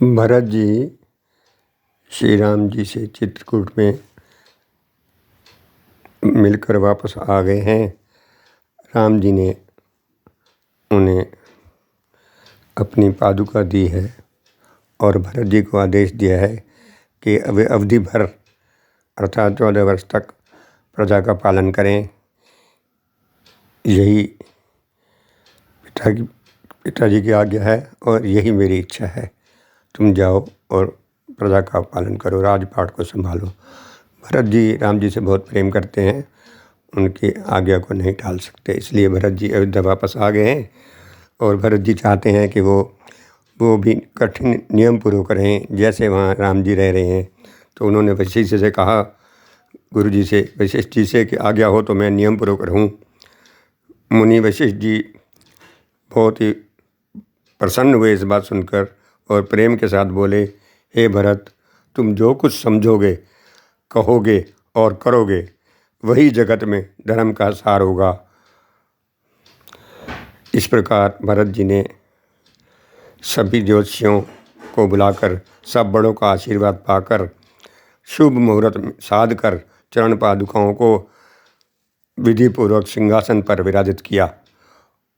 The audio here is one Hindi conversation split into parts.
भरत जी श्री राम जी से चित्रकूट में मिलकर वापस आ गए हैं। राम जी ने उन्हें अपनी पादुका दी है और भरत जी को आदेश दिया है कि वे अवधि भर अर्थात 14 वर्ष तक प्रजा का पालन करें। यही पिताजी की आज्ञा है और यही मेरी इच्छा है। तुम जाओ और प्रजा का पालन करो, राजपाट को संभालो। भरत जी राम जी से बहुत प्रेम करते हैं, उनकी आज्ञा को नहीं टाल सकते, इसलिए भरत जी अयोध्या वापस आ गए हैं। और भरत जी चाहते हैं कि वो भी कठिन नियम पूर्वक रहें जैसे वहाँ राम जी रह रहे हैं। तो उन्होंने वशिष्ठ से कहा, गुरु जी से, वशिष्ठ जी से कि आज्ञा हो तो मैं नियम पूर्वक रहूँ। मुनि वशिष्ठ जी बहुत ही प्रसन्न हुए इस बात सुनकर और प्रेम के साथ बोले, हे भरत, तुम जो कुछ समझोगे, कहोगे और करोगे वही जगत में धर्म का सार होगा। इस प्रकार भरत जी ने सभी ज्योतिषियों को बुलाकर सब बड़ों का आशीर्वाद पाकर शुभ मुहूर्त साध कर चरण पादुकाओं को विधिपूर्वक सिंहासन पर विराजित किया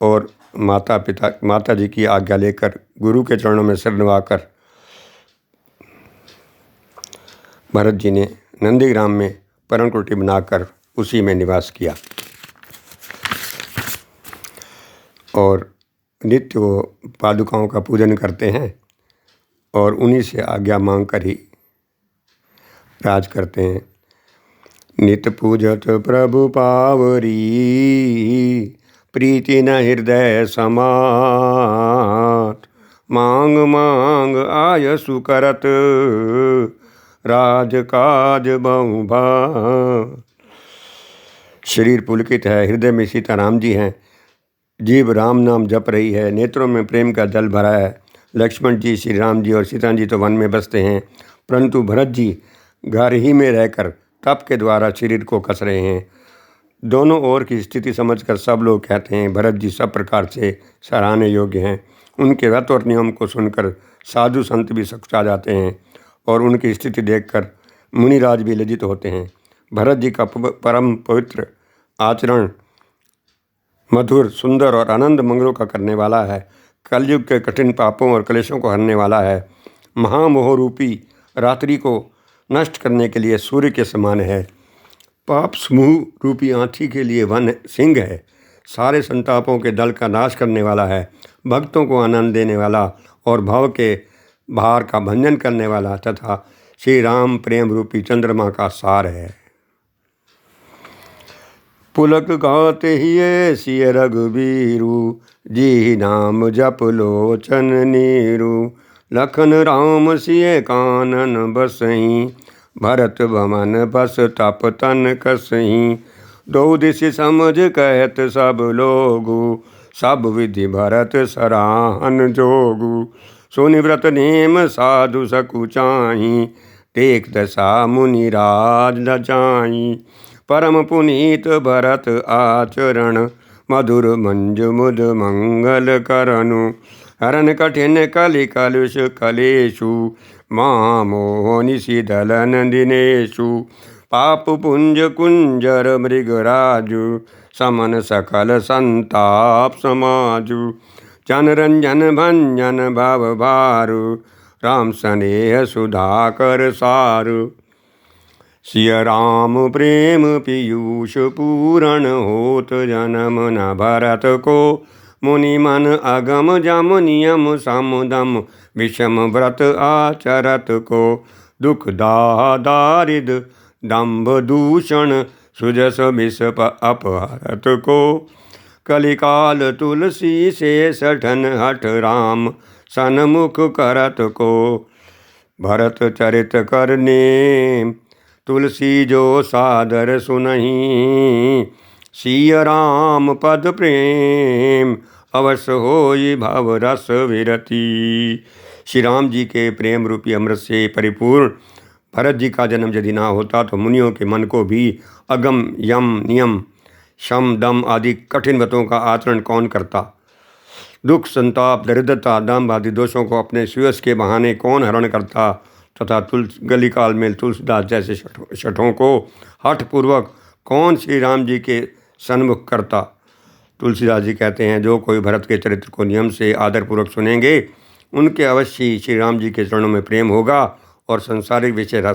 और माता जी की आज्ञा लेकर गुरु के चरणों में सिर नवाकर भरत जी ने नंदीग्राम में पर्णकुटी बनाकर उसी में निवास किया और नित्य वो पादुकाओं का पूजन करते हैं और उन्हीं से आज्ञा मांग कर ही राज करते हैं। नित पूजत प्रभु पावरी, प्रीति न हृदय समात, मांग मांग आयसु करत, राज काज बहुभा। शरीर पुलकित है, हृदय में सीताराम जी हैं, जीव राम नाम जप रही है, नेत्रों में प्रेम का जल भरा है। लक्ष्मण जी, श्री राम जी और सीता जी तो वन में बसते हैं, परंतु भरत जी घर ही में रहकर तप के द्वारा शरीर को कस रहे हैं। दोनों ओर की स्थिति समझकर सब लोग कहते हैं भरत जी सब प्रकार से सराहने योग्य हैं। उनके व्रत और नियम को सुनकर साधु संत भी सकुचा जाते हैं और उनकी स्थिति देखकर मुनिराज भी लज्जित होते हैं। भरत जी का परम पवित्र आचरण मधुर, सुंदर और आनंद मंगलों का करने वाला है। कलयुग के कठिन पापों और क्लेशों को हरने वाला है। महामोह रूपी रात्रि को नष्ट करने के लिए सूर्य के समान है। पाप समूह रूपी आँधी के लिए वन सिंह है। सारे संतापों के दल का नाश करने वाला है। भक्तों को आनंद देने वाला और भाव के भार का भंजन करने वाला तथा श्री राम प्रेम रूपी चंद्रमा का सार है। पुलक गाते ही सिय रघुबीरु, जी नाम जप लोचन नीरु, लखन राम सिय कानन बसहीं, भरत भमन बस तप तन कसहीं। दो दिश समझ कहत सब लोगु, सब विधि भरत सराहन जोगु। सुनि व्रत नेम साधु सकुचाहीं, देख दशा मुनि राज न जाहीं। परम पुनीत भरत आचरण, मधुर मंजु मुद मंगल करनु। हरन कठिन कलि कलुष कलेषु, महामोह निशिदलन दिनेषु। पाप पुंज कुंजर मृगराजु, समन सकल संताप समाजु। जन रंजन भंजन भव भारु, राम स्नेह सुधाकर सारु। सिय राम प्रेम पीयूष पूरण, होत जन्म न भरत को। मुनि मन अगम जम नियम समुदम, विषम व्रत आचरत को। दुख दाह दारिद दंभ दूषण, सुजस विष अपहरत को। कलिकाल तुलसी से सठन हठ, राम सन्मुख करत को। भरत चरित करने तुलसी जो सादर सुनहीं, सिय राम पद प्रेम अवश्य होई भव रस विरति। श्री राम जी के प्रेम रूपी अमृत से परिपूर्ण भरत जी का जन्म यदि ना होता तो मुनियों के मन को भी अगम यम नियम शम दम आदि कठिन व्रतों का आचरण कौन करता। दुख, संताप, दरिद्रता, दाम आदि दोषों को अपने सुयश के बहाने कौन हरण करता तथा गली काल में तुलसीदास जैसे शठों को हठपूर्वक कौन श्री राम जी के सन्मुख करता। तुलसीदास जी कहते हैं, जो कोई भरत के चरित्र को नियम से आदरपूर्वक सुनेंगे उनके अवश्य श्री राम जी के चरणों में प्रेम होगा और संसारिक विषय रस